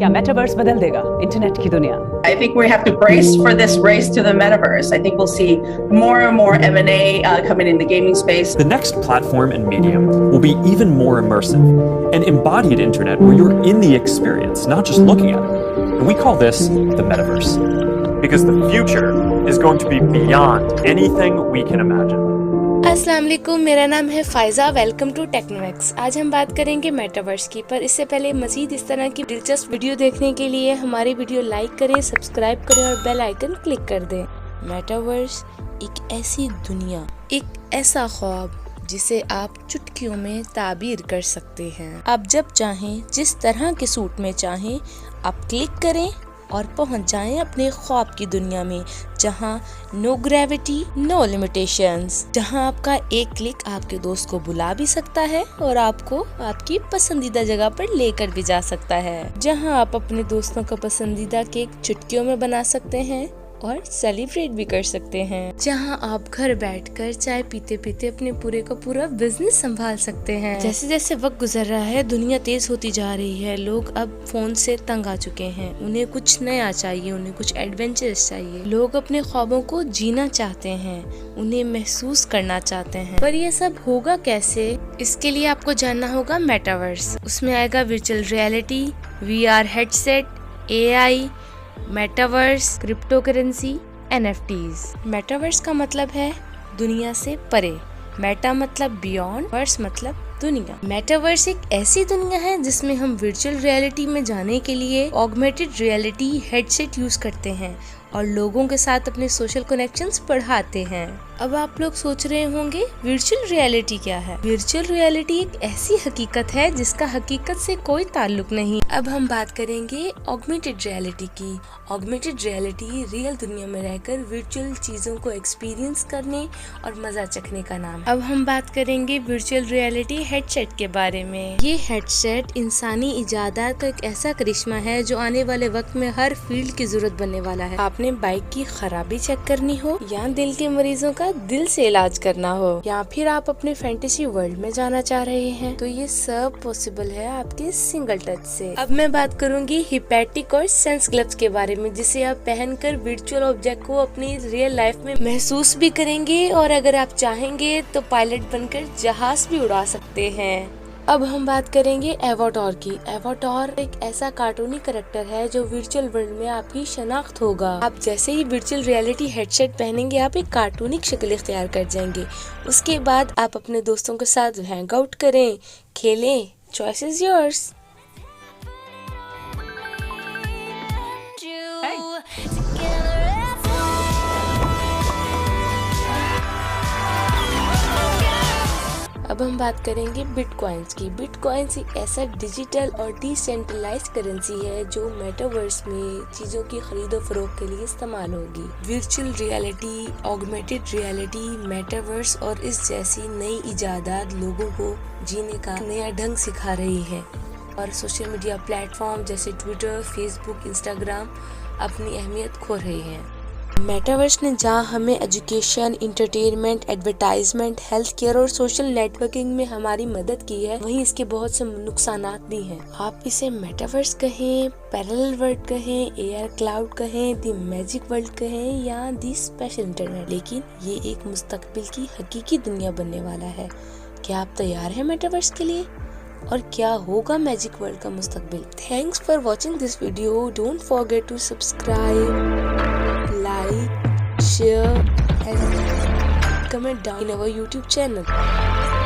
क्या मेटावर्स बदल देगा इंटरनेट की दुनिया? I think we have to brace for this race to the metaverse. I think we'll see more and more M&A coming in the gaming space. The next platform and medium will be even more immersive, an embodied internet where you're in the experience, not just looking at it. And we call this the metaverse. Because the future is going to be beyond anything we can imagine. अस्सलाम वालेकुम, मेरा नाम है Faiza. Welcome to टेक्नोमैक्स। आज हम बात करेंगे metaverse की, पर इससे पहले मजीद इस तरह की दिलचस्प वीडियो देखने के लिए हमारी वीडियो लाइक करें, सब्सक्राइब करें और बेल आइकन क्लिक कर दें। मेटावर्स एक ऐसी दुनिया, एक ऐसा ख्वाब जिसे आप चुटकियों में ताबीर कर सकते हैं। आप जब चाहें, जिस तरह के सूट में चाहें, आप क्लिक करें और पहुंच जाएं अपने ख्वाब की दुनिया में, जहां नो ग्रेविटी, नो लिमिटेशंस, जहां आपका एक क्लिक आपके दोस्त को बुला भी सकता है और आपको आपकी पसंदीदा जगह पर लेकर भी जा सकता है, जहां आप अपने दोस्तों का पसंदीदा केक चुटकियों में बना सकते हैं और सेलिब्रेट भी कर सकते हैं, जहां आप घर बैठकर चाय पीते पीते अपने पूरे का पूरा बिजनेस संभाल सकते हैं। जैसे जैसे वक्त गुजर रहा है, दुनिया तेज होती जा रही है। लोग अब फोन से तंग आ चुके हैं, उन्हें कुछ नया चाहिए, उन्हें कुछ एडवेंचरस चाहिए। लोग अपने ख्वाबों को जीना चाहते हैं, उन्हें महसूस करना चाहते हैं, पर ये सब होगा कैसे? इसके लिए आपको जानना होगा मेटावर्स। उसमें आएगा virtual reality, VR headset, AI, metaverse, crypto currency, NFTs। Metaverse का मतलब है दुनिया से परे। मेटा मतलब बियॉन्ड, वर्स मतलब दुनिया। मेटावर्स एक ऐसी दुनिया है जिसमें हम वर्चुअल रियलिटी में जाने के लिए ऑगमेंटेड रियलिटी हेडसेट यूज करते हैं और लोगों के साथ अपने सोशल कनेक्शंस बढ़ाते हैं। अब आप लोग सोच रहे होंगे वर्चुअल रियलिटी क्या है? वर्चुअल रियलिटी एक ऐसी हकीकत है जिसका हकीकत से कोई ताल्लुक नहीं। अब हम बात करेंगे ऑगमेंटेड रियलिटी की। ऑगमेंटेड रियलिटी रियल दुनिया में रहकर वर्चुअल चीजों को एक्सपीरियंस करने और मजा चखने का नाम है। अब हम बात करेंगे वर्चुअल रियलिटी हेडसेट के बारे में। ये हेडसेट इंसानी इजादात का एक ऐसा करिश्मा है जो आने वाले वक्त में हर फील्ड की जरूरत बनने वाला है। आपने बाइक की खराबी चेक करनी हो, या दिल के मरीजों का दिल से इलाज करना हो, या फिर आप अपने फैंटेसी वर्ल्ड में जाना चाह रहे हैं, तो ये सब पॉसिबल है आपके सिंगल टच से। अब मैं बात करूंगी हिपैटिक और सेंस ग्लव्स के बारे में, जिसे आप पहनकर वर्चुअल ऑब्जेक्ट को अपनी रियल लाइफ में महसूस भी करेंगे और अगर आप चाहेंगे तो पायलट बनकर जहाज भी उड़ा सकते हैं। अब हम बात करेंगे एवाटार की। एवाटार एक ऐसा कार्टूनी कैरेक्टर है जो वर्चुअल वर्ल्ड में आपकी शनाख्त होगा। आप जैसे ही वर्चुअल रियलिटी हेडसेट पहनेंगे, आप एक कार्टूनिक शक्ल इख्तियार कर जाएंगे। उसके बाद आप अपने दोस्तों के साथ हैंग आउट करें, खेलें, चॉइस इज योर्स। अब हम बात करेंगे बिटकॉइंस की। बिटकॉइंस एक ऐसा डिजिटल और डिसेंट्रलाइज्ड करेंसी है जो मेटावर्स में चीजों की खरीद और फरोख्त के लिए इस्तेमाल होगी। Virtual reality, augmented reality, metaverse और इस जैसी नई इजादात लोगों को जीने का नया ढंग सिखा रही है और सोशल मीडिया प्लेटफॉर्म जैसे ट्विटर, फेसबुक, इंस्टाग्राम अपनी अहमियत खो रहे हैं। मेटावर्स ने जहां हमें education, entertainment, advertisement, health care और सोशल नेटवर्किंग में हमारी मदद की है, वहीं इसके बहुत से नुकसानात भी हैं। आप इसे मेटावर्स कहें, पैरेलल वर्ल्ड कहें, एआर क्लाउड कहें, दी मैजिक वर्ल्ड कहें या दी स्पेशल इंटरनेट, लेकिन ये एक मुस्तकबिल की हकीकी दुनिया बनने वाला है। क्या आप तैयार हैं मेटावर्स के लिए? और क्या होगा मैजिक वर्ल्ड का मुस्तकबिल? Thanks for watching this video. Don't forget to subscribe, like, share and comment down in our YouTube channel.